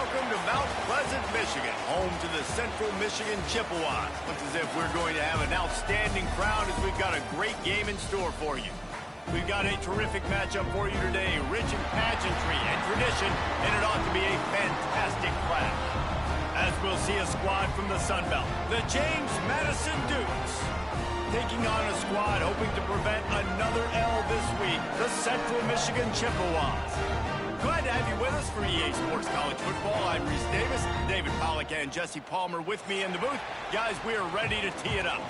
welcome to Mount Pleasant, Michigan, home to the Central Michigan Chippewas. Looks as if we're going to have an outstanding crowd as we've got a great game in store for you. We've got a terrific matchup for you today, rich in pageantry and tradition, and it ought to be a fantastic clash. As we'll see a squad from the Sun Belt, the James Madison Dukes, taking on a squad hoping to prevent another L this week, the Central Michigan Chippewas. Glad to have you with us for EA Sports College Football. I'm Reese Davis, David Pollack, and Jesse Palmer with me in the booth. Guys, we are ready to tee it up.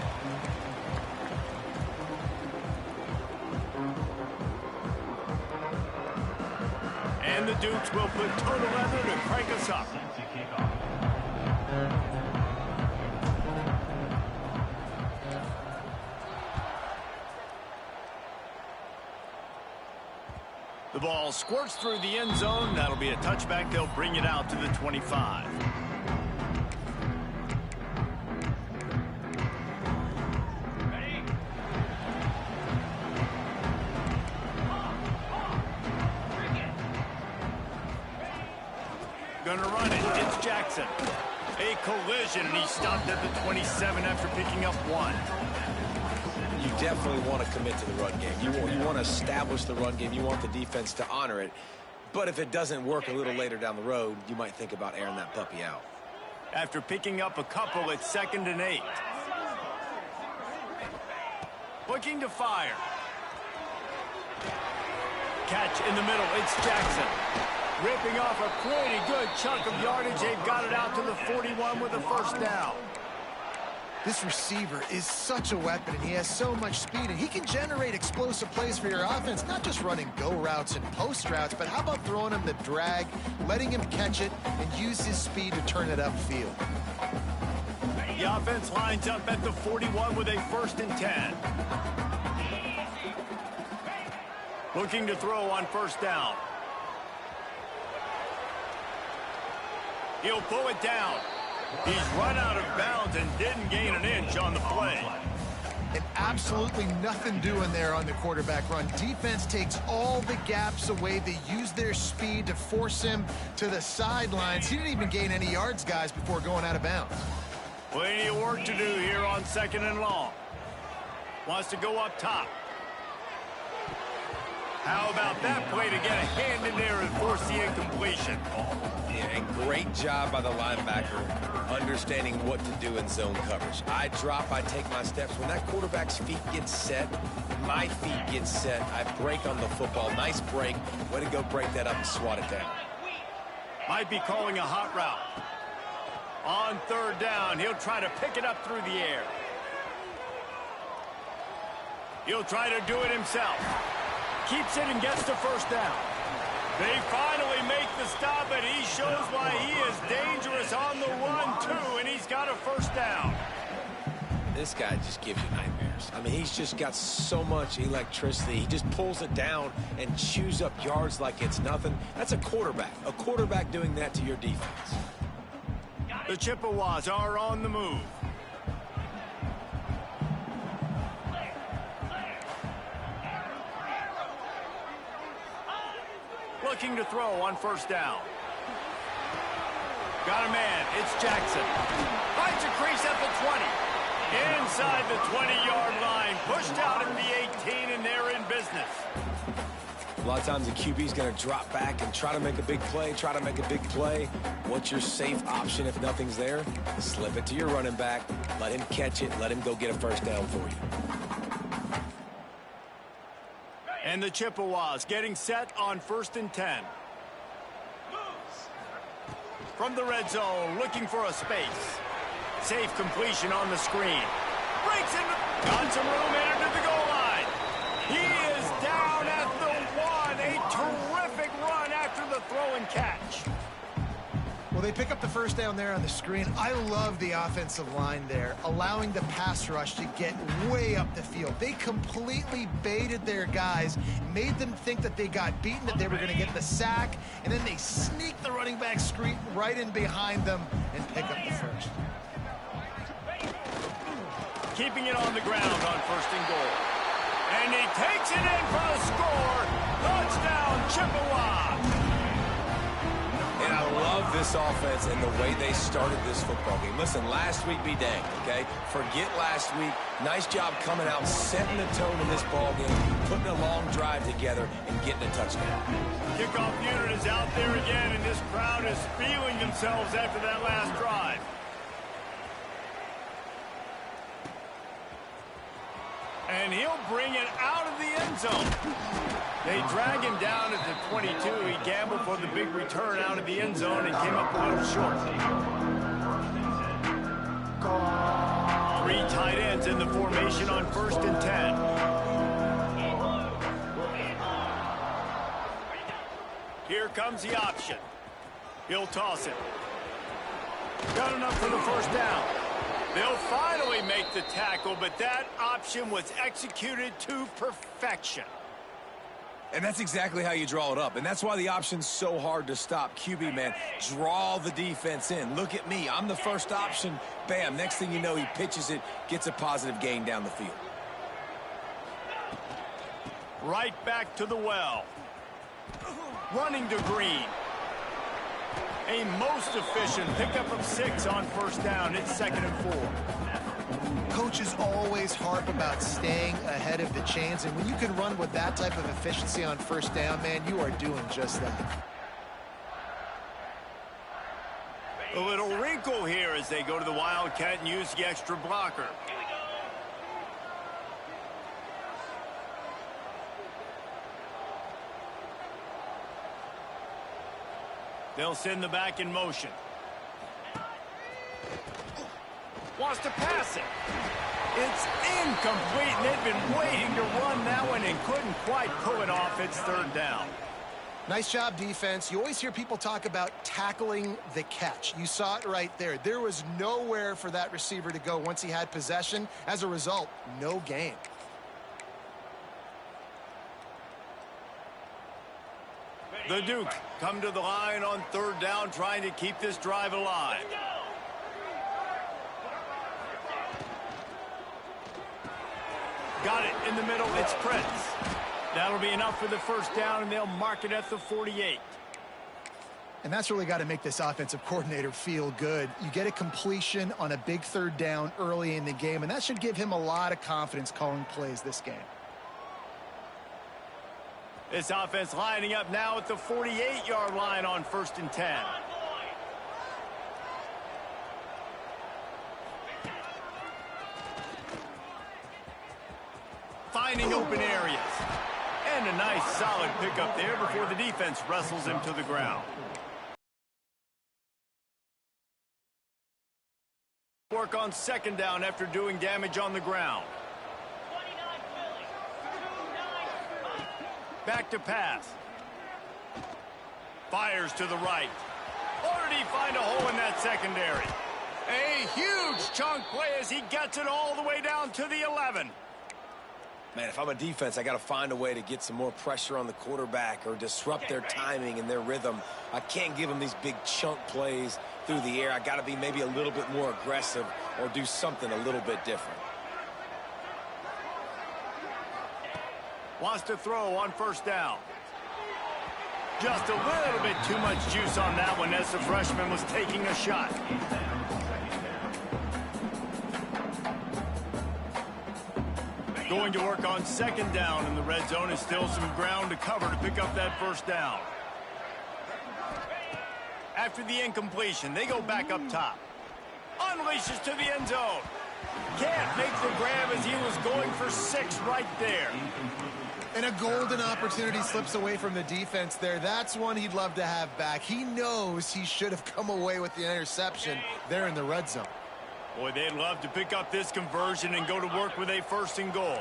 And the Dukes will put total leather to crank us up. The ball squirts through the end zone. That'll be a touchback. They'll bring it out to the 25. Gonna run it. It's Jackson. A collision, and he stopped at the 27 after picking up one. You definitely want to commit to the run game. You want to establish the run game. You want the defense to honor it. But if it doesn't work a little later down the road, you might think about airing that puppy out. After picking up a couple, it's 2nd and 8. Looking to fire. Catch in the middle. It's Jackson. Ripping off a pretty good chunk of yardage. They've got it out to the 41 with a first down. This receiver is such a weapon, and he has so much speed, and he can generate explosive plays for your offense, not just running go routes and post routes, but how about throwing him the drag, letting him catch it, and use his speed to turn it upfield. The offense lines up at the 41 with a 1st and 10. Looking to throw on 1st down. He'll pull it down. He's run out of bounds and didn't gain an inch on the play. And absolutely nothing doing there on the quarterback run. Defense takes all the gaps away. They use their speed to force him to the sidelines. He didn't even gain any yards, guys, before going out of bounds. Plenty of work to do here on 2nd and long. Wants to go up top. How about that play to get a hand in there and force the incompletion? Yeah, and great job by the linebacker understanding what to do in zone coverage. I drop, I take my steps. When that quarterback's feet get set, my feet get set, I break on the football. Nice break. Way to go break that up and swat it down. Might be calling a hot route. On 3rd down, he'll try to pick it up through the air. He'll try to do it himself. Keeps it and gets the 1st down. They finally make the stop, and he shows why he is dangerous on the run, too, and he's got a 1st down. This guy just gives you nightmares. I mean, he's just got so much electricity. He just pulls it down and chews up yards like it's nothing. That's a quarterback. A quarterback doing that to your defense. The Chippewas are on the move. Looking to throw on 1st down. Got a man. It's Jackson. Finds a crease at the 20. Inside the 20-yard line. Pushed out at the 18, and they're in business. A lot of times the QB's going to drop back and try to make a big play, What's your safe option if nothing's there? Slip it to your running back. Let him catch it. Let him go get a 1st down for you. And the Chippewas getting set on 1st and 10. From the red zone, looking for a space. Safe completion on the screen. Breaks in. Got some room headed to the goal line. He is down at the 1. A terrific run after the throw and catch. Well, they pick up the 1st down there on the screen. I love the offensive line there, allowing the pass rush to get way up the field. They completely baited their guys, made them think that they got beaten, that they were going to get the sack, and then they sneak the running back screen right in behind them and pick up the 1st. Keeping it on the ground on 1st and goal. And he takes it in for a score. Touchdown, Chippewas. And I love this offense and the way they started this football game. Listen, last week be danged, okay? Forget last week. Nice job coming out, setting the tone in this ball game, putting a long drive together, and getting a touchdown. Kickoff unit is out there again, and this crowd is feeling themselves after that last drive. And he'll bring it out of the end zone. They drag him down at the 22. He gambled for the big return out of the end zone and came up a little short. 3 tight ends in the formation on 1st and 10. Here comes the option. He'll toss it. Got enough for the first down. They'll finally make the tackle, but that option was executed to perfection. And that's exactly how you draw it up. And that's why the option's so hard to stop. QB, man, draw the defense in. Look at me. I'm the first option. Bam. Next thing you know, he pitches it, gets a positive gain down the field. Right back to the well. Running to Green. A most efficient pickup of 6 on 1st down. It's 2nd and 4. Coaches always harp about staying ahead of the chains, and when you can run with that type of efficiency on 1st down, man, you are doing just that. A little wrinkle here as they go to the Wildcat and use the extra blocker. They'll send the back in motion. Wants to pass it. It's incomplete, and they've been waiting to run that one and couldn't quite pull it off. It's 3rd down. Nice job, defense. You always hear people talk about tackling the catch. You saw it right there. There was nowhere for that receiver to go once he had possession. As a result, no gain. The Duke come to the line on 3rd down, trying to keep this drive alive. Got it in the middle. It's Prince. That'll be enough for the first down, and they'll mark it at the 48. And that's really got to make this offensive coordinator feel good. You get a completion on a big 3rd down early in the game, and that should give him a lot of confidence calling plays this game. This offense lining up now at the 48-yard line on 1st and 10. Finding open areas. And a nice solid pickup there before the defense wrestles him to the ground. Work on 2nd down after doing damage on the ground. Back to pass. Fires to the right. Or did he find a hole in that secondary? A huge chunk play as he gets it all the way down to the 11. Man, if I'm a defense, I got to find a way to get some more pressure on the quarterback or disrupt their timing and their rhythm. I can't give them these big chunk plays through the air. I got to be maybe a little bit more aggressive or do something a little bit different. Wants to throw on 1st down. Just a little bit too much juice on that one as the freshman was taking a shot. Going to work on 2nd down in the red zone is still some ground to cover to pick up that 1st down. After the incompletion, they go back up top. Unleashes to the end zone. Can't make the grab as he was going for 6 right there. And a golden opportunity slips away from the defense there. That's one he'd love to have back. He knows he should have come away with the interception there in the red zone. Boy, they'd love to pick up this conversion and go to work with a 1st and goal.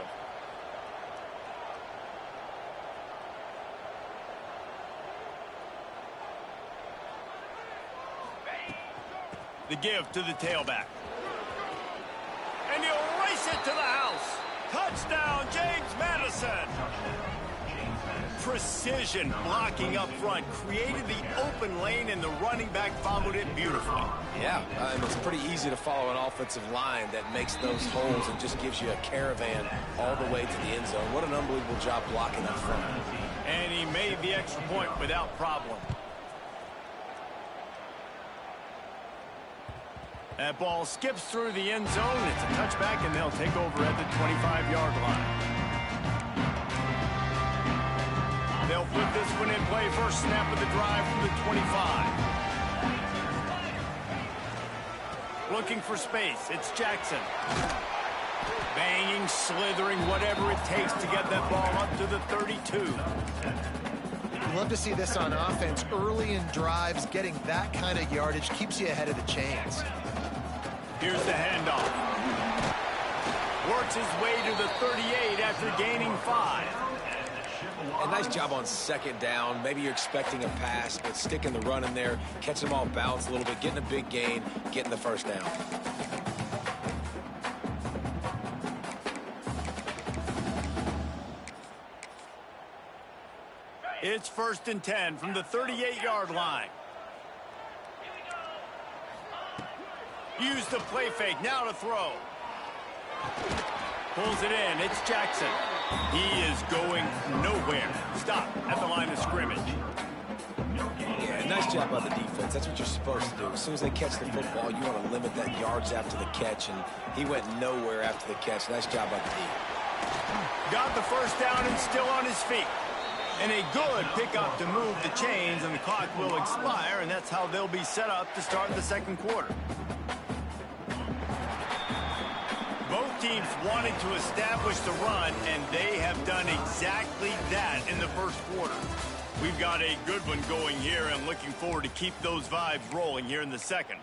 The give to the tailback. And he'll race it to the house. Touchdown, James Madison. Precision blocking up front created the open lane, and the running back followed it beautifully. Yeah, it's pretty easy to follow an offensive line that makes those holes and just gives you a caravan all the way to the end zone. What an unbelievable job blocking up front. And he made the extra point without problem. That ball skips through the end zone. It's a touchback, and they'll take over at the 25-yard line. They'll put this one in play. First snap of the drive from the 25. Looking for space. It's Jackson. Banging, slithering, whatever it takes to get that ball up to the 32. Love to see this on offense. Early in drives, getting that kind of yardage keeps you ahead of the chains. Here's the handoff. Works his way to the 38 after gaining 5. A nice job on second down. Maybe you're expecting a pass, but sticking the run in there, catching them off balance a little bit, getting a big gain, getting the first down. It's 1st and 10 from the 38-yard line. Use the play fake, now to throw. Pulls it in, it's Jackson. He is going nowhere. Stop at the line of scrimmage. Yeah, nice job by the defense. That's what you're supposed to do. As soon as they catch the football, you want to limit that yards after the catch, and he went nowhere after the catch. Nice job by the D. Got the first down and still on his feet. And a good pickup to move the chains, and the clock will expire, and that's how they'll be set up to start the second quarter. Both teams wanted to establish the run, and they have done exactly that in the first quarter. We've got a good one going here, and looking forward to keep those vibes rolling here in the second.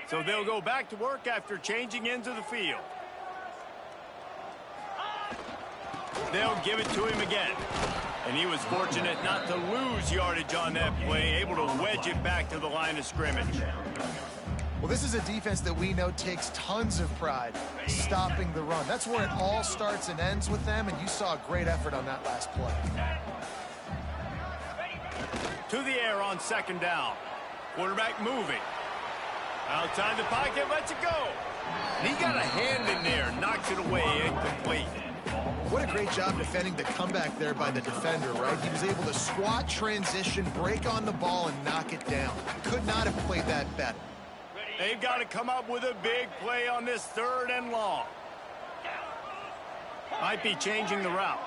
So they'll go back to work after changing into the field. They'll give it to him again. And he was fortunate not to lose yardage on that play, able to wedge it back to the line of scrimmage. Well, this is a defense that we know takes tons of pride stopping the run. That's where it all starts and ends with them, and you saw a great effort on that last play. To the air on second down. Quarterback moving. Outside the pocket, lets it go. And he got a hand in there, knocks it away, incomplete. What a great job defending the comeback there by the defender, right? He was able to squat, transition, break on the ball, and knock it down. Could not have played that better. They've got to come up with a big play on this 3rd and long. Might be changing the route.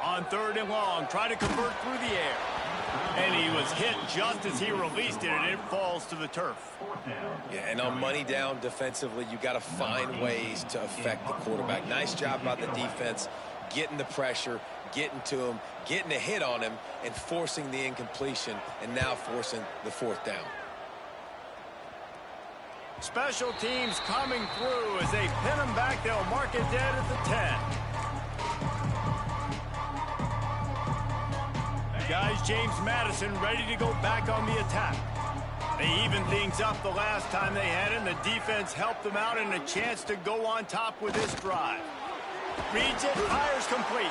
On 3rd and long, try to convert through the air. And he was hit just as he released it, and it falls to the turf. Yeah, and on money down defensively, you got to find ways to affect the quarterback. Nice job by the defense, getting the pressure, getting to him, getting a hit on him, and forcing the incompletion, and now forcing the 4th down. Special teams coming through as they pin him back. They'll mark it dead at the 10. Guys, James Madison ready to go back on the attack. They evened things up the last time they had it, and the defense helped them out, and a chance to go on top with this drive. Reads it, fires complete.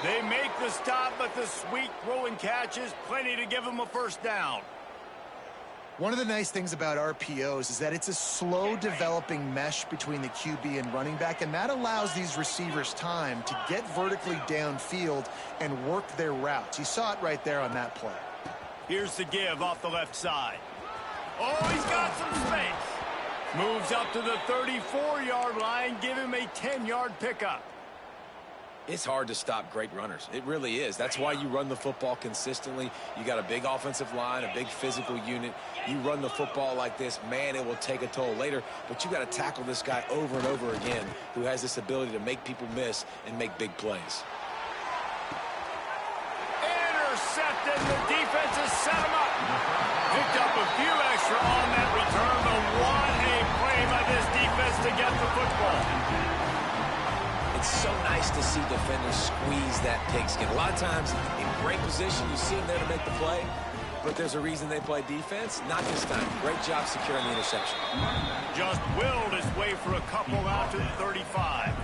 They make the stop, but the sweet throw and catch is plenty to give them a first down. One of the nice things about RPOs is that it's a slow developing mesh between the QB and running back, and that allows these receivers time to get vertically downfield and work their routes. You saw it right there on that play. Here's the give off the left side. Oh, he's got some space. Moves up to the 34-yard line, give him a 10-yard pickup. It's hard to stop great runners. It really is. That's why you run the football consistently. You got a big offensive line, a big physical unit. You run the football like this, man, it will take a toll later. But you got to tackle this guy over and over again who has this ability to make people miss and make big plays. Intercepted. The defense has set him up. Picked up a few extra on that return, but what a play by this defense to get the football. It's so nice to see defenders squeeze that pigskin. A lot of times, in great position, you see them there to make the play, but there's a reason they play defense. Not this time. Great job securing the interception. Just willed his way for a couple out to the 35.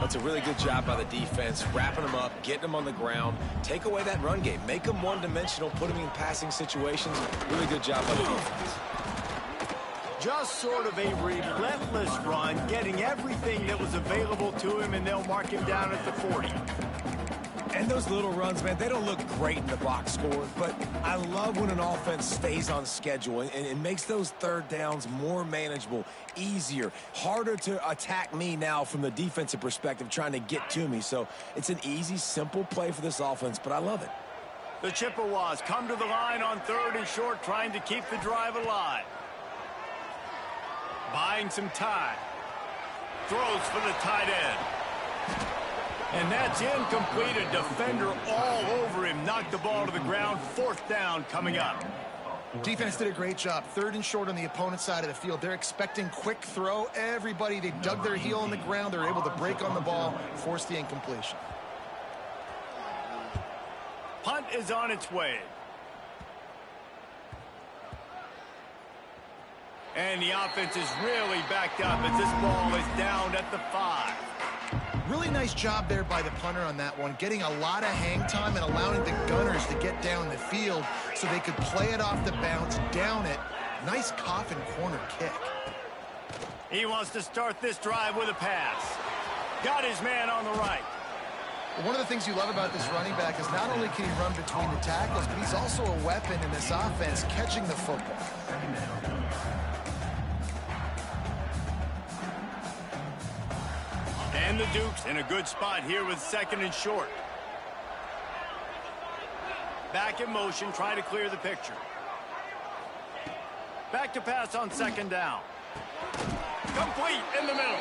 That's a really good job by the defense, wrapping them up, getting them on the ground. Take away that run game. Make them one-dimensional, put them in passing situations. Really good job by the defense. Just sort of a relentless run, getting everything that was available to him, and they'll mark him down at the 40. And those little runs, man, they don't look great in the box score, but I love when an offense stays on schedule and it makes those third downs more manageable, easier, harder to attack me now from the defensive perspective trying to get to me. So it's an easy, simple play for this offense, but I love it. The Chippewas come to the line on 3rd and short, trying to keep the drive alive. Buying some time. Throws for the tight end. And that's incomplete. A defender all over him. Knocked the ball to the ground. 4th down coming up. Defense did a great job. 3rd and short on the opponent's side of the field. They're expecting quick throw. Everybody, they dug their heel on the ground. They're able to break on the ball, force the incompletion. Punt is on its way. And the offense is really backed up as this ball is down at the 5. Really nice job there by the punter on that one, getting a lot of hang time and allowing the gunners to get down the field so they could play it off the bounce, down it. Nice coffin corner kick. He wants to start this drive with a pass. Got his man on the right. One of the things you love about this running back is not only can he run between the tackles, but he's also a weapon in this offense, catching the football. And the Dukes in a good spot here with 2nd and short. Back in motion, trying to clear the picture. Back to pass on 2nd down. Complete in the middle.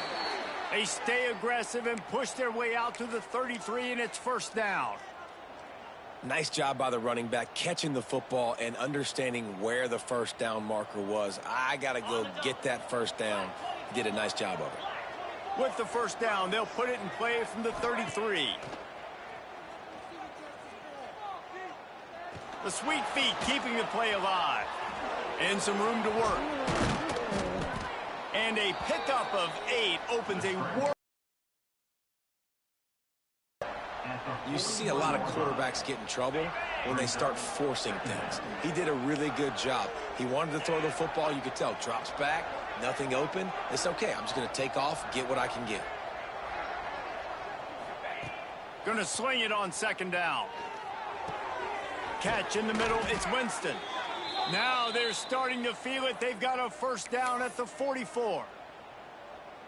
They stay aggressive and push their way out to the 33, and it's 1st down. Nice job by the running back catching the football and understanding where the 1st down marker was. I got to go get that 1st down. He did a nice job of it. With the 1st down, they'll put it in play from the 33. The sweet feet keeping the play alive. And some room to work. And a pickup of 8 opens a war. You see a lot of quarterbacks get in trouble when they start forcing things. He did a really good job. He wanted to throw the football. You could tell. Drops back. Nothing open. It's okay. I'm just going to take off, get what I can get. Going to swing it on 2nd down. Catch in the middle. It's Winston. Now they're starting to feel it. They've got a 1st down at the 44.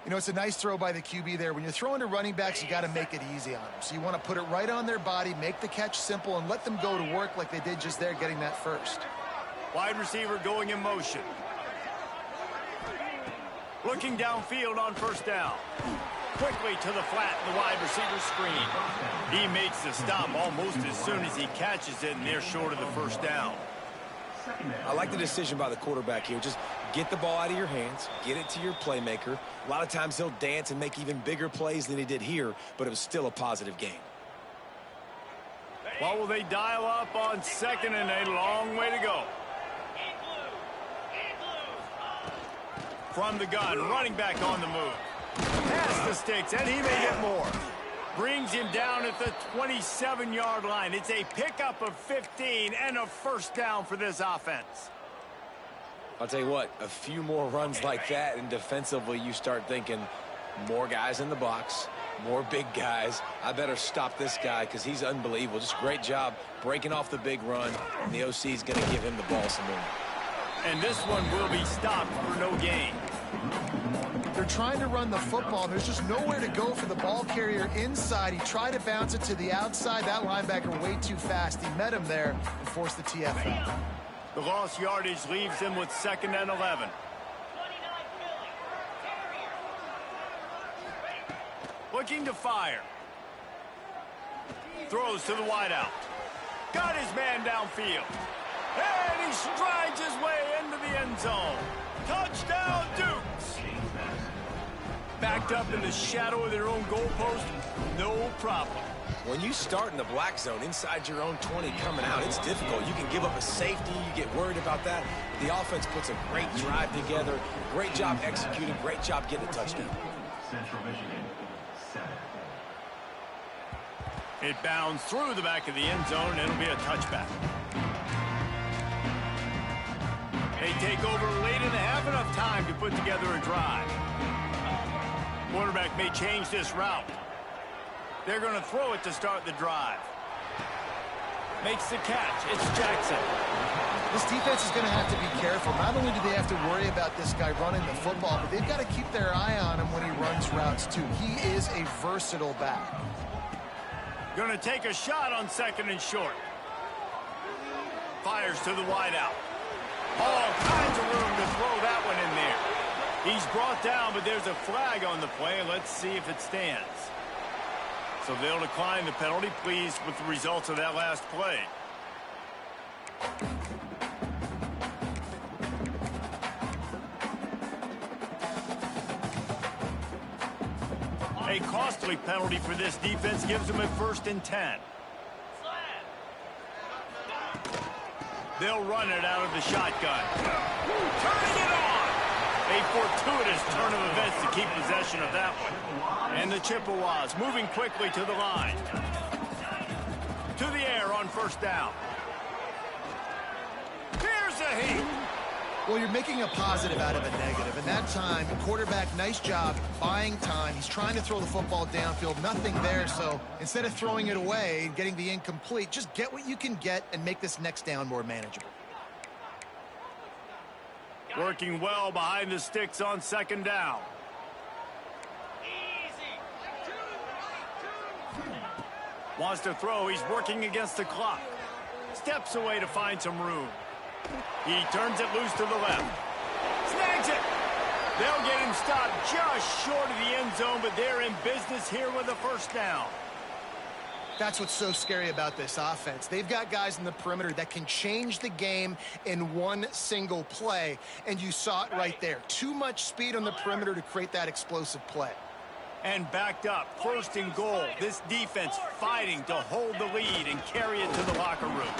You know, it's a nice throw by the QB there. When you're throwing to running backs, you got to make it easy on them. So you want to put it right on their body, make the catch simple, and let them go to work like they did just there, getting that 1st. Wide receiver going in motion. Looking downfield on 1st down. Quickly to the flat in the wide receiver screen. He makes the stop almost as soon as he catches it, and they're short of the 1st down. I like the decision by the quarterback here. Just get the ball out of your hands, get it to your playmaker. A lot of times he'll dance and make even bigger plays than he did here, but it was still a positive game. What will they dial up on 2nd and a long way to go? From the gun, running back on the move. Past the sticks, and he may get more. Brings him down at the 27-yard line. It's a pickup of 15 and a 1st down for this offense. I'll tell you what, a few more runs like that, and defensively you start thinking more guys in the box, more big guys. I better stop this guy because he's unbelievable. Just great job breaking off the big run, and the OC is going to give him the ball some more. And this one will be stopped for no gain. They're trying to run the football. There's just nowhere to go for the ball carrier inside. He tried to bounce it to the outside. That linebacker way too fast. He met him there and forced the TFL. The lost yardage leaves him with 2nd and 11. Looking to fire. Throws to the wideout. Got his man downfield. And he strides his way into the end zone. Touchdown, Dukes. Backed up in the shadow of their own goalpost, no problem. When you start in the black zone inside your own 20 coming out, it's difficult. You can give up a safety. You get worried about that. The offense puts a great drive together. Great job executing. Great job getting a touchdown. Central Michigan, 7. It bounds through the back of the end zone, and it'll be a touchback. They take over late in the half, enough time to put together a drive. Quarterback may change this route. They're going to throw it to start the drive. Makes the catch. It's Jackson. This defense is going to have to be careful. Not only do they have to worry about this guy running the football, but they've got to keep their eye on him when he runs routes too. He is a versatile back. Going to take a shot on 2nd and short. Fires to the wideout. All kinds of room to throw that one in there. He's brought down, but there's a flag on the play. Let's see if it stands. So they'll decline the penalty. Pleased with the results of that last play. A costly penalty for this defense gives them a 1st and 10. They'll run it out of the shotgun. Turning it on! A fortuitous turn of events to keep possession of that one. And the Chippewas moving quickly to the line. To the air on 1st down. Here's a heat. Well, you're making a positive out of a negative. And that time, quarterback, nice job buying time. He's trying to throw the football downfield. Nothing there. So instead of throwing it away and getting the incomplete, just get what you can get and make this next down more manageable. Working well behind the sticks on 2nd down. Wants to throw. He's working against the clock. Steps away to find some room. He turns it loose to the left. Snags it. They'll get him stopped just short of the end zone, but they're in business here with a 1st down. That's what's so scary about this offense. They've got guys in the perimeter that can change the game in one single play, and you saw it right there. Too much speed on the perimeter to create that explosive play. And backed up, 1st and goal. This defense fighting to hold the lead and carry it to the locker room.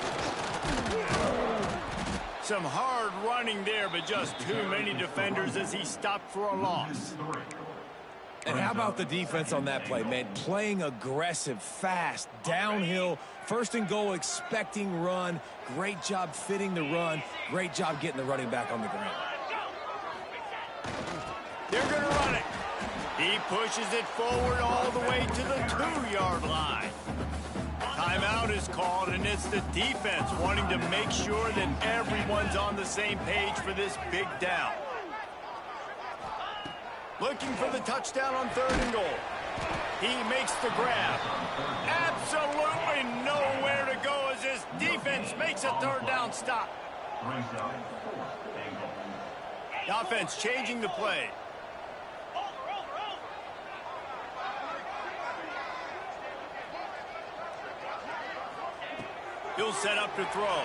Some hard running there, but just too many defenders as he stopped for a loss. And how about the defense on that play, man? Playing aggressive, fast, downhill, 1st and goal, expecting run. Great job fitting the run. Great job getting the running back on the ground. They're going to run it. He pushes it forward all the way to the 2-yard line. Timeout is called, and it's the defense wanting to make sure that everyone's on the same page for this big down. Looking for the touchdown on 3rd and goal. He makes the grab. Absolutely nowhere to go as this defense makes a 3rd down stop. The offense changing the play. He'll set up to throw.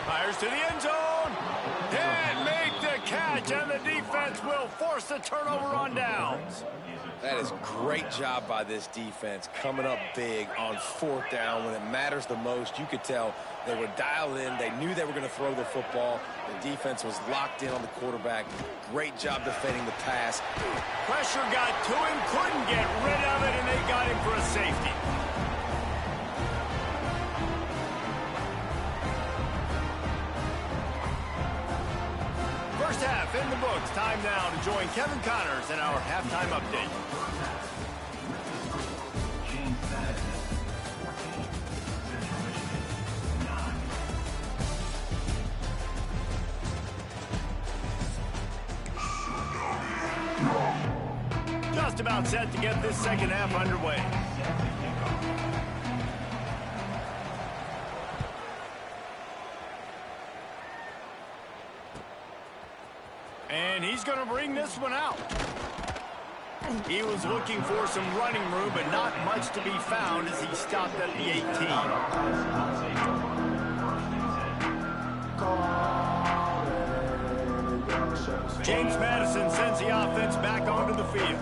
Fires to the end zone. And make the catch, and the defense will force the turnover on downs. That is great job by this defense, coming up big on 4th down when it matters the most. You could tell they were dialed in. They knew they were going to throw the football. The defense was locked in on the quarterback. Great job defending the pass. Pressure got to him, couldn't get rid of it, and they got him for a safety. First half in the books. Time now to join Kevin Connors in our halftime update. Just about set to get this 2nd half underway. And he's going to bring this one out. He was looking for some running room, but not much to be found as he stopped at the 18. James Madison sends the offense back onto the field.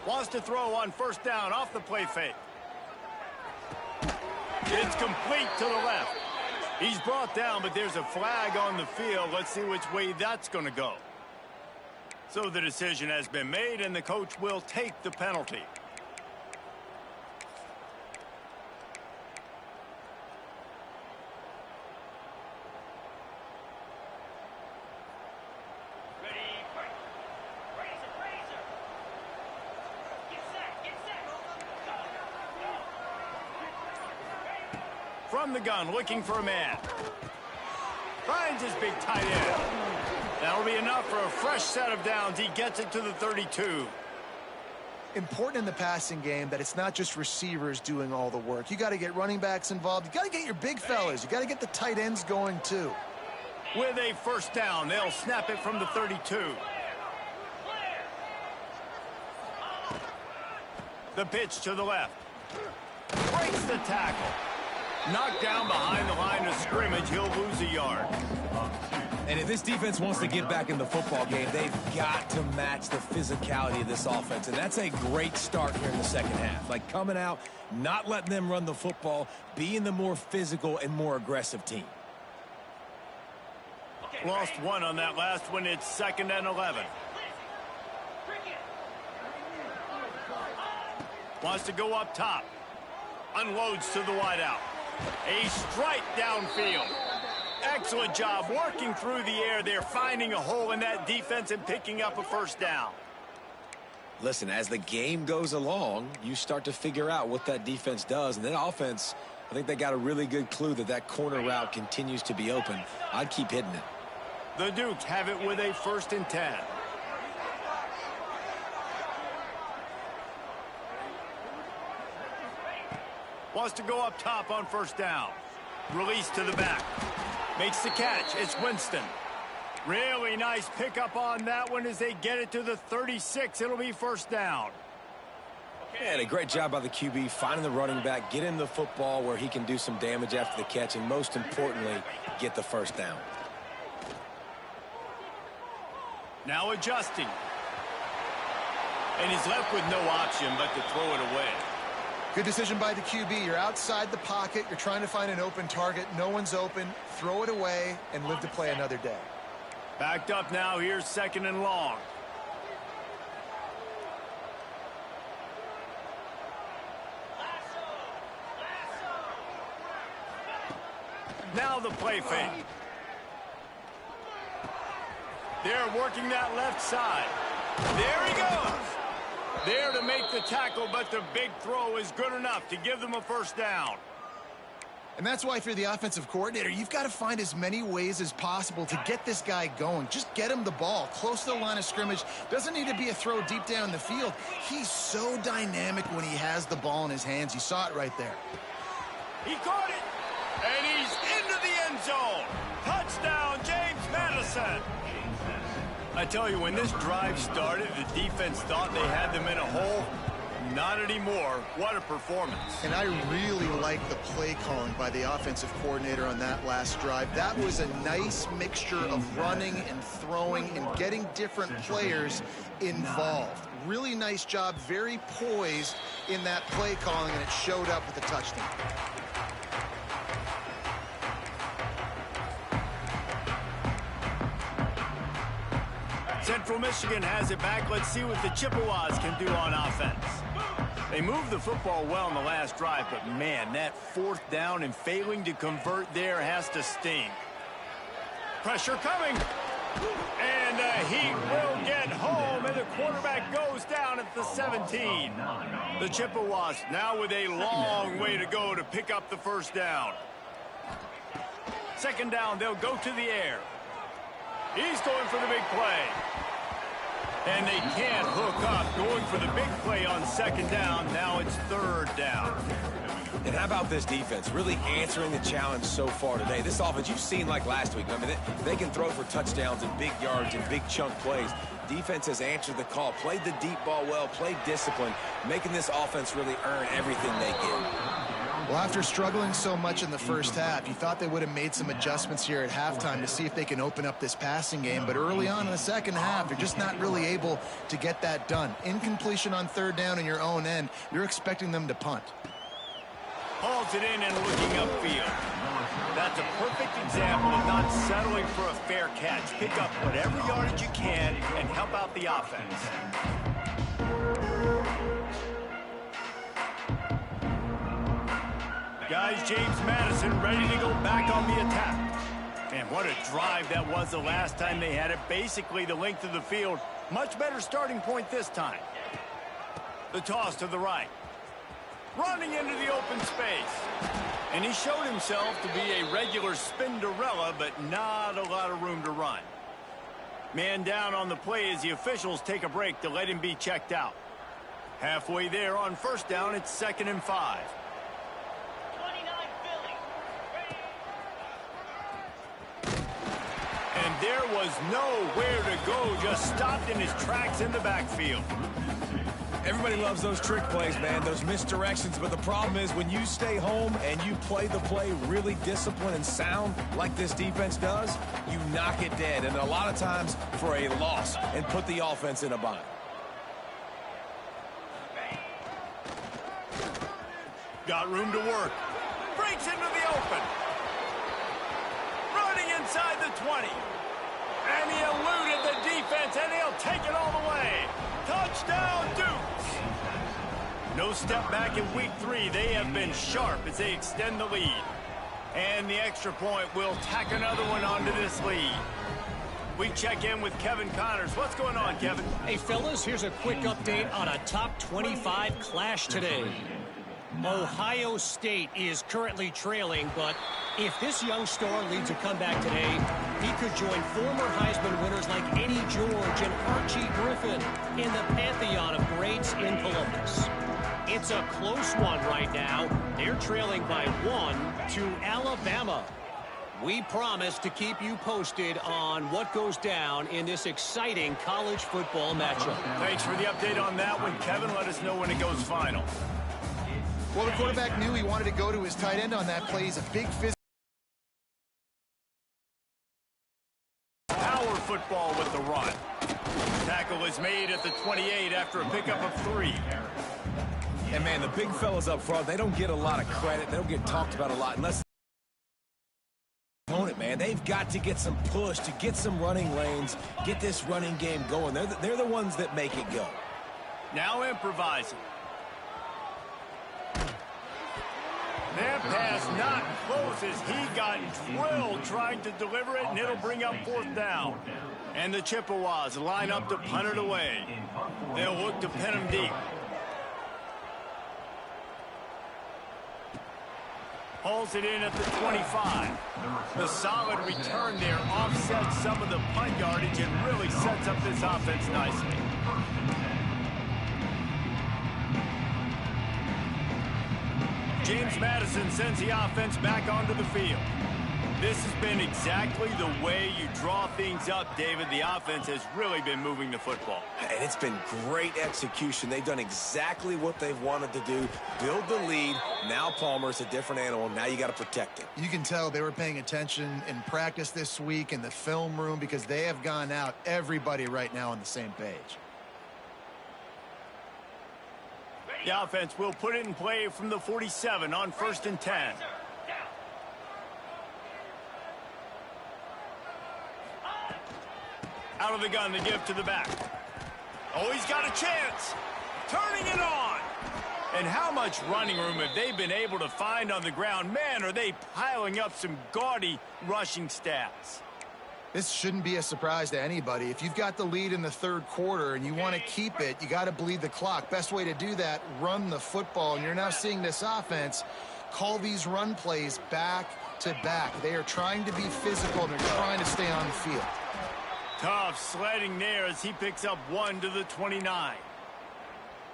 Wants to throw on 1st down off the play fake. It's complete to the left. He's brought down, but there's a flag on the field. Let's see which way that's going to go. So the decision has been made, and the coach will take the penalty. from the gun, looking for a man. Finds his big tight end. That'll be enough for a fresh set of downs. He gets it to the 32. Important in the passing game that it's not just receivers doing all the work. You got to get running backs involved. You got to get your big fellas. You got to get the tight ends going too. With a first down, they'll snap it from the 32. The pitch to the left. Breaks the tackle. Knocked down behind the line of scrimmage. He'll lose a yard. And if this defense wants to get back in the football game, they've got to match the physicality of this offense. And that's a great start here in the second half. Like coming out, not letting them run the football, being the more physical and more aggressive team. Lost one on that last one. It's 2nd and 11. Wants to go up top. Unloads to the wideout. A strike downfield. Excellent job working through the air. They're finding a hole in that defense and picking up a first down. Listen, as the game goes along, you start to figure out what that defense does. And then offense, I think they got a really good clue that that corner route continues to be open. I'd keep hitting it. The Dukes have it with a 1st and 10. Wants to go up top on first down. Release to the back. Makes the catch. It's Winston. Really nice pickup on that one as they get it to the 36. It'll be first down. And a great job by the QB finding the running back, getting the football where he can do some damage after the catch, and most importantly, get the first down. Now adjusting. And he's left with no option but to throw it away. Good decision by the QB. You're outside the pocket. You're trying to find an open target. No one's open. Throw it away and live to play another day. Backed up now. Here's 2nd and long. Now the play fake. They're working that left side. There he goes. There to make the tackle, but the big throw is good enough to give them a first down. And that's why if you're the offensive coordinator, you've got to find as many ways as possible to get this guy going. Just get him the ball close to the line of scrimmage. Doesn't need to be a throw deep down the field. He's so dynamic when he has the ball in his hands. You saw it right there. He caught it, and he's into the end zone. Touchdown, James Madison. I tell you, when this drive started, the defense thought they had them in a hole. Not anymore. What a performance. And I really like the play calling by the offensive coordinator on that last drive. That was a nice mixture of running and throwing and getting different players involved. Really nice job, very poised in that play calling, and it showed up with a touchdown. Central Michigan has it back. Let's see what the Chippewas can do on offense. They moved the football well in the last drive, but man, that 4th down and failing to convert there has to sting. Pressure coming. And he will get home, and the quarterback goes down at the 17. The Chippewas now with a long way to go to pick up the first down. 2nd down, they'll go to the air. He's going for the big play. And they can't hook up. Going for the big play on 2nd down. Now it's 3rd down. And how about this defense? Really answering the challenge so far today. This offense, you've seen like last week. I mean, they can throw for touchdowns and big yards and big chunk plays. Defense has answered the call, played the deep ball well, played discipline, making this offense really earn everything they get. Well, after struggling so much in the first half, you thought they would have made some adjustments here at halftime to see if they can open up this passing game. But early on in the second half, they're just not really able to get that done. Incompletion on 3rd down in your own end, you're expecting them to punt. Hauls it in and looking upfield. That's a perfect example of not settling for a fair catch. Pick up whatever yardage you can and help out the offense. Guys, James Madison ready to go back on the attack. And what a drive that was the last time they had it. Basically the length of the field. Much better starting point this time. The toss to the right. Running into the open space. And he showed himself to be a regular Spinderella, but not a lot of room to run. Man down on the play as the officials take a break to let him be checked out. Halfway there on first down, it's 2nd and 5. And there was nowhere to go, just stopped in his tracks in the backfield. Everybody loves those trick plays, man, those misdirections, but the problem is when you stay home and you play the play really disciplined and sound like this defense does, you knock it dead, and a lot of times for a loss, and put the offense in a bind. Got room to work. Breaks into the open. Running inside the 20. And he eluded the defense, and he'll take it all the way. Touchdown, Dukes. No step back in week 3. They have been sharp as they extend the lead. And the extra point will tack another one onto this lead. We check in with Kevin Connors. What's going on, Kevin? Hey, fellas, here's a quick update on a top 25 clash today. Ohio State is currently trailing, but if this young star leads a comeback today, he could join former Heisman winners like Eddie George and Archie Griffin in the pantheon of greats in Columbus. It's a close one right now. They're trailing by 1 to Alabama. We promise to keep you posted on what goes down in this exciting college football matchup. Thanks for the update on that one, Kevin. Let us know when it goes final. Well, the quarterback knew he wanted to go to his tight end on that play. He's a big physical. Power football with the run. Tackle is made at the 28 after a pickup of 3. And, man, the big fellas up front, they don't get a lot of credit. They don't get talked about a lot unless opponent, man. They've got to get some push, to get some running lanes, get this running game going. They're the ones that make it go. Now improvising. That pass not close as he got drilled trying to deliver it, and it'll bring up 4th down. And the Chippewas line up to punt it away. They'll look to pin him deep. Hauls it in at the 25. The solid return there offsets some of the punt yardage and really sets up this offense nicely. James Madison sends the offense back onto the field. This has been exactly the way you draw things up, David. The offense has really been moving the football. And it's been great execution. They've done exactly what they've wanted to do. Build the lead. Now Palmer's a different animal. Now you got to protect it. You can tell they were paying attention in practice this week in the film room because they have gone out, everybody right now on the same page. The offense will put it in play from the 47 on 1st and 10. Out of the gun to give to the back. Oh, he's got a chance. Turning it on. And how much running room have they been able to find on the ground? Man, are they piling up some gaudy rushing stats. This shouldn't be a surprise to anybody. If you've got the lead in the 3rd quarter and you want to keep it, you got to bleed the clock. Best way to do that, run the football. And you're now seeing this offense call these run plays back to back. They are trying to be physical. They're trying to stay on the field. Tough sledding there as he picks up 1 to the 29.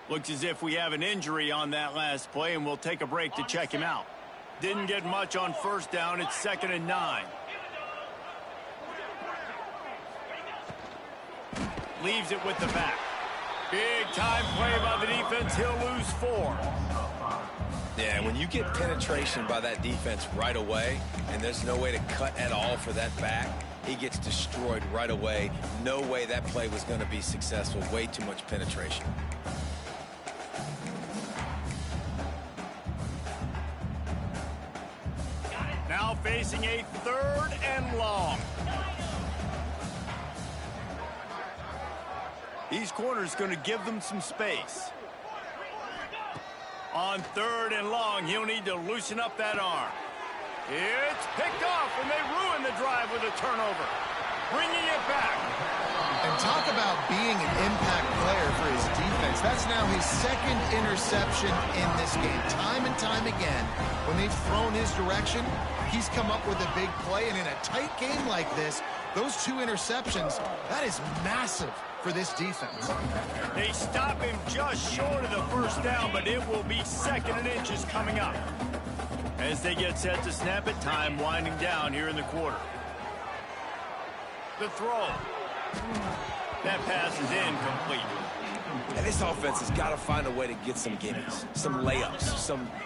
Looks as if we have an injury on that last play, and we'll take a break to check him out. Didn't get much on 1st down. It's 2nd and 9. Leaves it with the back. Big time play by the defense. He'll lose 4. Yeah, when you get penetration by that defense right away, and there's no way to cut at all for that back, he gets destroyed right away. No way that play was going to be successful. Way too much penetration. Now facing a 3rd and long. These corners going to give them some space. On 3rd and long, he'll need to loosen up that arm. It's picked off, and they ruin the drive with a turnover. Bringing it back. And talk about being an impact player for his defense. That's now his second interception in this game. Time and time again, when they've thrown his direction, he's come up with a big play. And in a tight game like this, those 2 interceptions, that is massive for this defense. They stop him just short of the first down, but it will be 2nd and inches coming up. As they get set to snap it, time winding down here in the quarter. The throw. That pass is incomplete. And this offense has got to find a way to get some gimmies, some layups,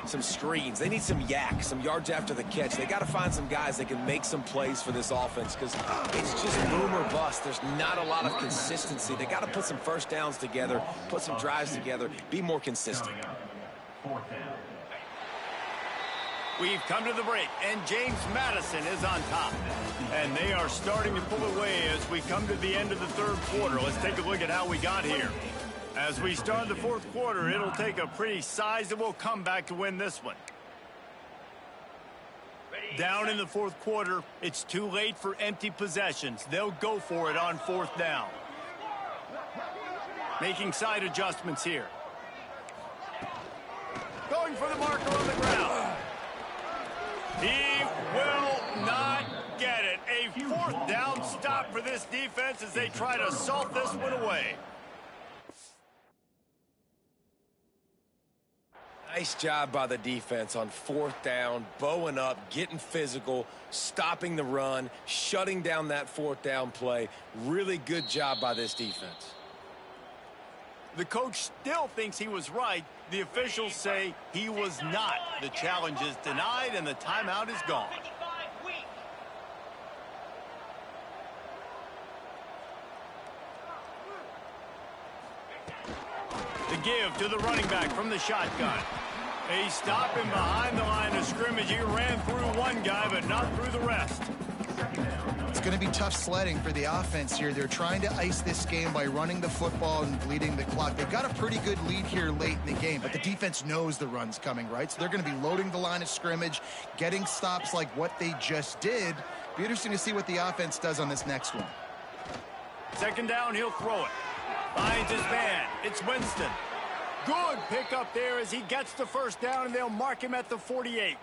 some screens. They need some yak, some yards after the catch. They got to find some guys that can make some plays for this offense because it's just boom or bust. There's not a lot of consistency. They got to put some first downs together, put some drives together, be more consistent. 4th down. We've come to the break, and James Madison is on top. And they are starting to pull away as we come to the end of the 3rd quarter. Let's take a look at how we got here. As we start the 4th quarter, it'll take a pretty sizable comeback to win this one. Down in the 4th quarter, it's too late for empty possessions. They'll go for it on 4th down. Making side adjustments here. Going for the marker on the ground. He will not get it. A 4th down stop for this defense as they try to salt this one away. Nice job by the defense on 4th down, bowing up, getting physical, stopping the run, shutting down that 4th down play. Really good job by this defense. The coach still thinks he was right. The officials say he was not. The challenge is denied and the timeout is gone. The give to the running back from the shotgun. They stop him behind the line of scrimmage. He ran through one guy, but not through the rest. It's going to be tough sledding for the offense here. They're trying to ice this game by running the football and bleeding the clock. They've got a pretty good lead here late in the game, but the defense knows the run's coming, right? So they're going to be loading the line of scrimmage, getting stops like what they just did. Be interesting to see what the offense does on this next one. 2nd down, he'll throw it. Finds his man. It's Winston. Good pickup there as he gets the 1st down, and they'll mark him at the 48.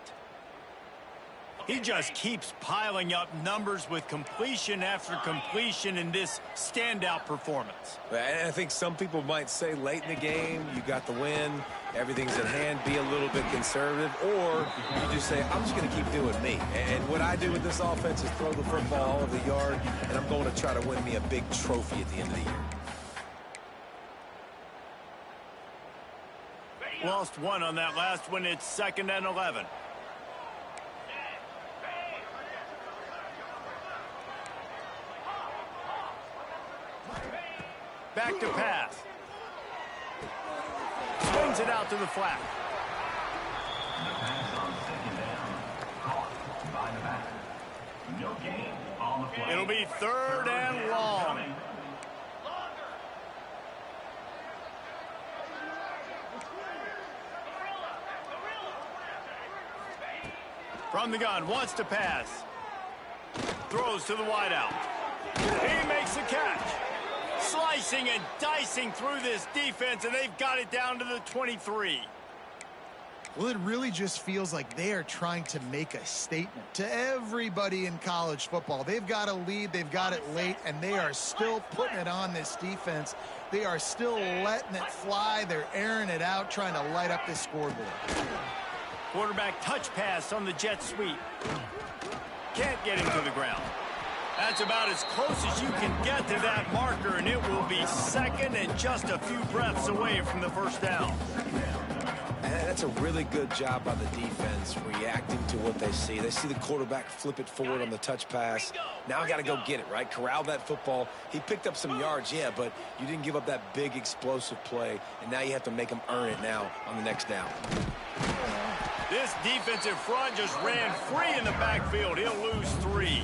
He just keeps piling up numbers with completion after completion in this standout performance. And I think some people might say late in the game, you got the win, everything's at hand, be a little bit conservative, or you just say, I'm just going to keep doing me. And what I do with this offense is throw the football all over the yard, and I'm going to try to win me a big trophy at the end of the year. Lost one on that last one. It's 2nd and 11. Back to pass. Swings it out to the flat. The pass on 2nd down. Caught by the back. No gain on the play. It'll be 3rd and long. From the gun, wants to pass. Throws to the wideout. He makes the catch. Slicing and dicing through this defense, and they've got it down to the 23. Well, it really just feels like they are trying to make a statement to everybody in college football. They've got a lead, they've got it late, and they are still putting it on this defense. They are still letting it fly. They're airing it out, trying to light up this scoreboard. Quarterback touch pass on the jet sweep. Can't get him to the ground. That's about as close as you can get to that marker, and it will be 2nd and just a few breaths away from the 1st down. And that's a really good job by the defense reacting to what they see. They see the quarterback flip it forward on the touch pass. Now I got to go get it, right? Corral that football. He picked up some yards, yeah, but you didn't give up that big explosive play, and now you have to make him earn it now on the next down. This defensive front just ran free in the backfield. He'll lose 3.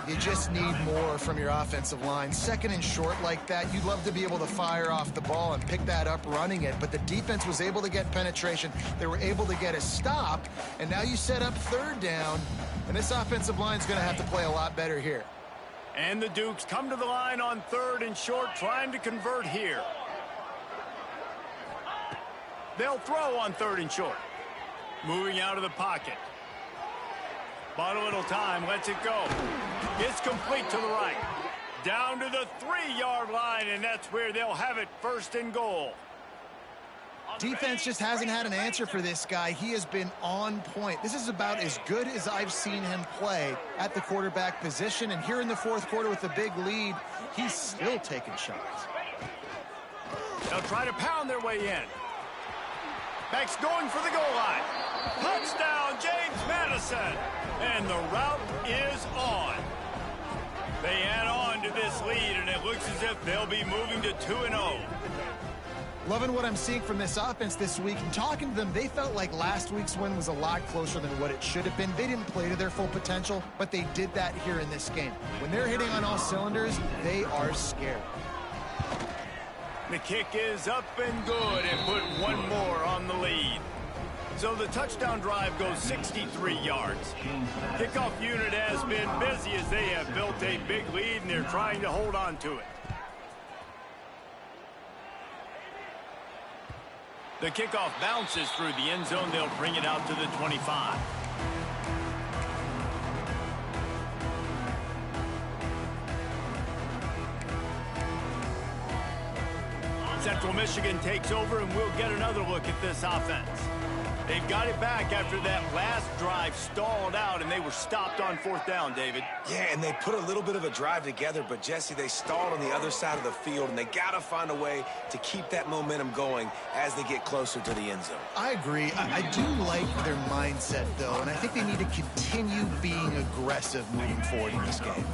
You just need more from your offensive line. 2nd and short like that, you'd love to be able to fire off the ball and pick that up running it, but the defense was able to get penetration. They were able to get a stop, and now you set up 3rd down, and this offensive line is going to have to play a lot better here. And the Dukes come to the line on 3rd and short, trying to convert here. They'll throw on 3rd and short. Moving out of the pocket. Bought a little time, lets it go. It's complete to the right. Down to the 3-yard line, and that's where they'll have it, 1st and goal. Defense just hasn't had an answer for this guy. He has been on point. This is about as good as I've seen him play at the quarterback position. And here in the 4th quarter with a big lead, he's still taking shots. They'll try to pound their way in. Backs going for the goal line. Touchdown, James Madison. And the route is on. They add on to this lead, and it looks as if they'll be moving to 2-0. Loving what I'm seeing from this offense this week. And talking to them, they felt like last week's win was a lot closer than what it should have been. They didn't play to their full potential, but they did that here in this game. When they're hitting on all cylinders, they are scared. The kick is up and good, and put one more on the lead. So the touchdown drive goes 63 yards. Kickoff unit has been busy as they have built a big lead, and they're trying to hold on to it. The kickoff bounces through the end zone. They'll bring it out to the 25. Central Michigan takes over, and we'll get another look at this offense. They've got it back after that last drive stalled out, and they were stopped on 4th down, David. Yeah, and they put a little bit of a drive together, but, Jesse, they stalled on the other side of the field, and they got to find a way to keep that momentum going as they get closer to the end zone. I agree. I do like their mindset, though, and I think they need to continue being aggressive moving forward in this game.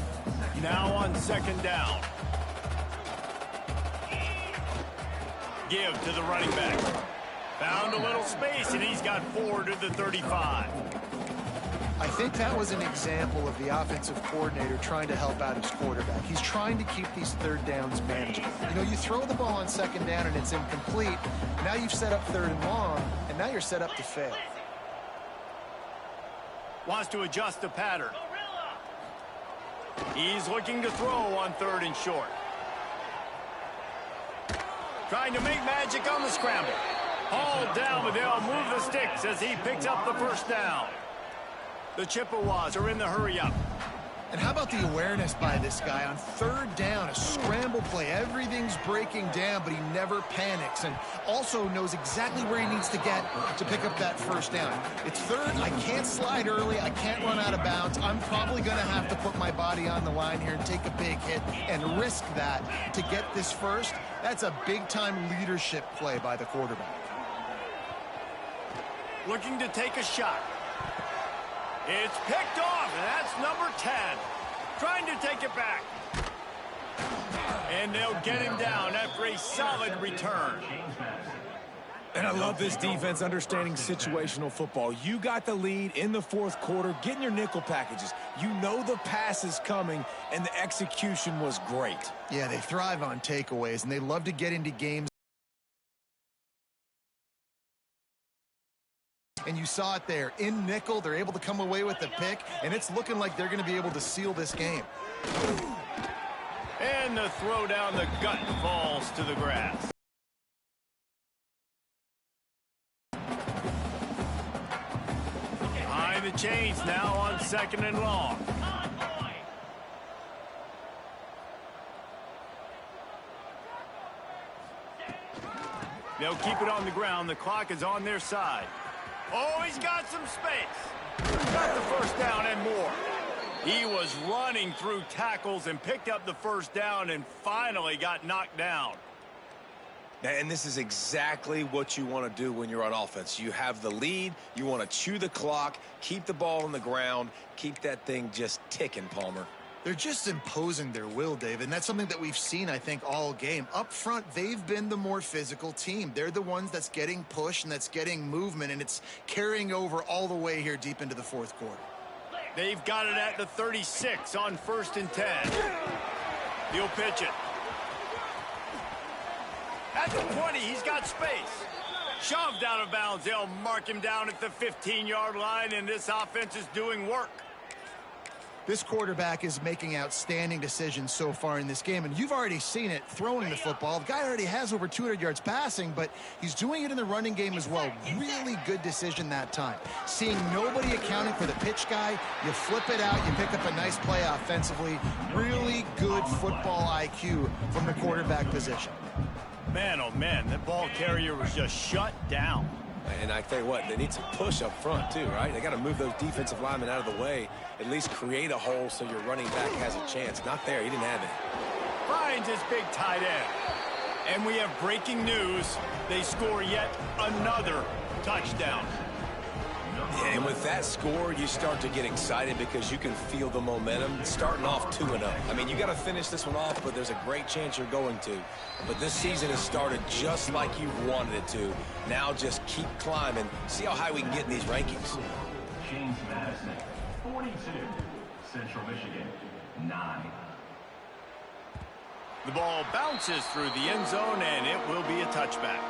Now on 2nd down. Give to the running back. Found a little space, and he's got 4 to the 35. I think that was an example of the offensive coordinator trying to help out his quarterback. He's trying to keep these 3rd downs manageable. You know, you throw the ball on 2nd down and it's incomplete. Now you've set up 3rd and long, and now you're set up to fail. Wants to adjust the pattern. He's looking to throw on 3rd and short. Trying to make magic on the scramble. Hauled down, but they'll move the sticks as he picks up the 1st down. The Chippewas are in the hurry-up. And how about the awareness by this guy on 3rd down, a scramble play. Everything's breaking down, but he never panics and also knows exactly where he needs to get to pick up that 1st down. It's 3rd. I can't slide early. I can't run out of bounds. I'm probably going to have to put my body on the line here and take a big hit and risk that to get this 1st. That's a big-time leadership play by the quarterback. Looking to take a shot. It's picked off, and that's number 10. Trying to take it back. And they'll get him down after a solid return. And I love this defense understanding situational football. You got the lead in the 4th quarter, getting your nickel packages. You know the pass is coming, and the execution was great. Yeah, they thrive on takeaways, and they love to get into games. And you saw it there. In nickel, they're able to come away with the pick, and it's looking like they're going to be able to seal this game. And the throw down the gut falls to the grass. Behind the chains now on 2nd and long. They'll keep it on the ground. The clock is on their side. Oh, he's got some space. Got the 1st down and more. He was running through tackles and picked up the 1st down and finally got knocked down. And this is exactly what you want to do when you're on offense. You have the lead. You want to chew the clock, keep the ball on the ground, keep that thing just ticking, Palmer. They're just imposing their will, David, and that's something that we've seen, I think, all game. Up front, they've been the more physical team. They're the ones that's getting pushed and that's getting movement, and it's carrying over all the way here deep into the 4th quarter. They've got it at the 36 on 1st and 10. He'll pitch it. At the 20, he's got space. Shoved out of bounds. They'll mark him down at the 15-yard line, and this offense is doing work. This quarterback is making outstanding decisions so far in this game, and you've already seen it throwing the football. The guy already has over 200 yards passing, but he's doing it in the running game as well. Really good decision that time. Seeing nobody accounting for the pitch guy, you flip it out, you pick up a nice play offensively. Really good football IQ from the quarterback position. Man, oh man, that ball carrier was just shut down. And I tell you what, they need some push up front too, right? They got to move those defensive linemen out of the way, at least create a hole so your running back has a chance. Not there, he didn't have it. Finds his big tight end. And we have breaking news. They score yet another touchdown. And with that score, you start to get excited because you can feel the momentum starting off 2-0. I mean, you got to finish this one off, but there's a great chance you're going to. But this season has started just like you wanted it to. Now just keep climbing. See how high we can get in these rankings. James Madison, 42. Central Michigan, 9. The ball bounces through the end zone, and it will be a touchback.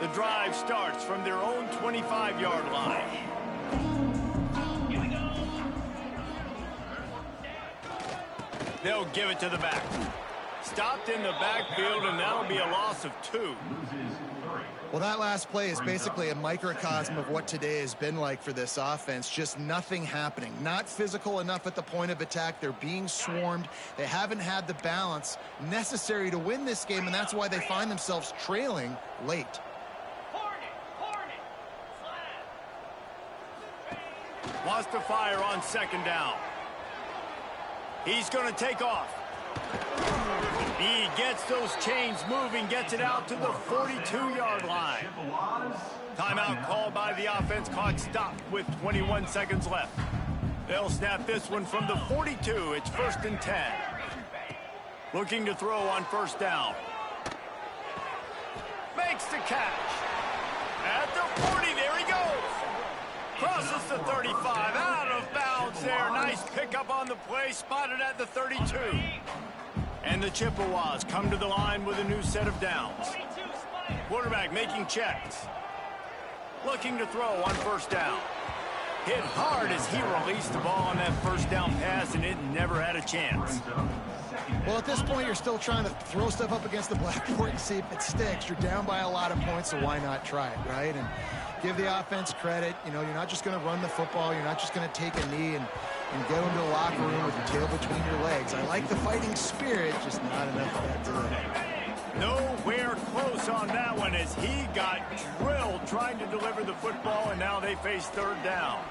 The drive starts from their own 25-yard line. They'll give it to the back. Stopped in the backfield, and that'll be a loss of 2. Well, that last play is basically a microcosm of what today has been like for this offense. Just nothing happening. Not physical enough at the point of attack. They're being swarmed. They haven't had the balance necessary to win this game, and that's why they find themselves trailing late. Wants to fire on second down. He's going to take off. He gets those chains moving, gets it out to the 42-yard line. Timeout called by the offense. Clock stopped with 21 seconds left. They'll snap this one from the 42. It's 1st and 10. Looking to throw on first down. Makes the catch. At the 40, there he goes. Crosses the 35, out of bounds there. Nice pickup on the play, spotted at the 32. And the Chippewas come to the line with a new set of downs. Quarterback making checks. Looking to throw on first down. Hit hard as he released the ball on that first down pass, and it never had a chance. Well, at this point, you're still trying to throw stuff up against the blackboard and see if it sticks. You're down by a lot of points, so why not try it, right? And give the offense credit. You know, you're not just going to run the football. You're not just going to take a knee and go into the locker room with your tail between your legs. I like the fighting spirit, just not enough of that today. Nowhere close on that one as he got drilled trying to deliver the football, and now they face third down.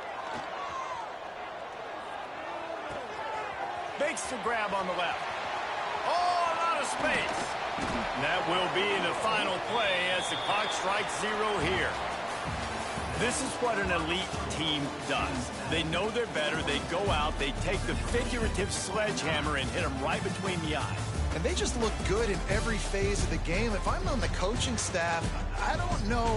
Makes the grab on the left. Oh, a lot of space. And that will be the final play as the clock strikes 0 here. This is what an elite team does. They know they're better. They go out. They take the figurative sledgehammer and hit them right between the eyes. And they just look good in every phase of the game. If I'm on the coaching staff, I don't know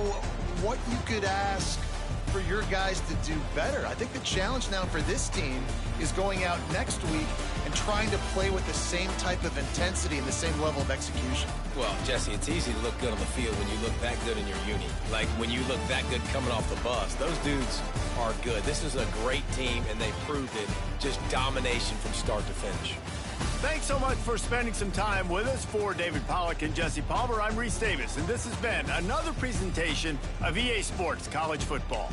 what you could ask for your guys to do better. I think the challenge now for this team is going out next week and trying to play with the same type of intensity and the same level of execution. Well, Jesse, it's easy to look good on the field when you look that good in your uni. Like when you look that good coming off the bus. Those dudes are good. This is a great team, and they proved it. Just domination from start to finish. Thanks so much for spending some time with us. For David Pollack and Jesse Palmer, I'm Reese Davis, and this has been another presentation of EA Sports College Football.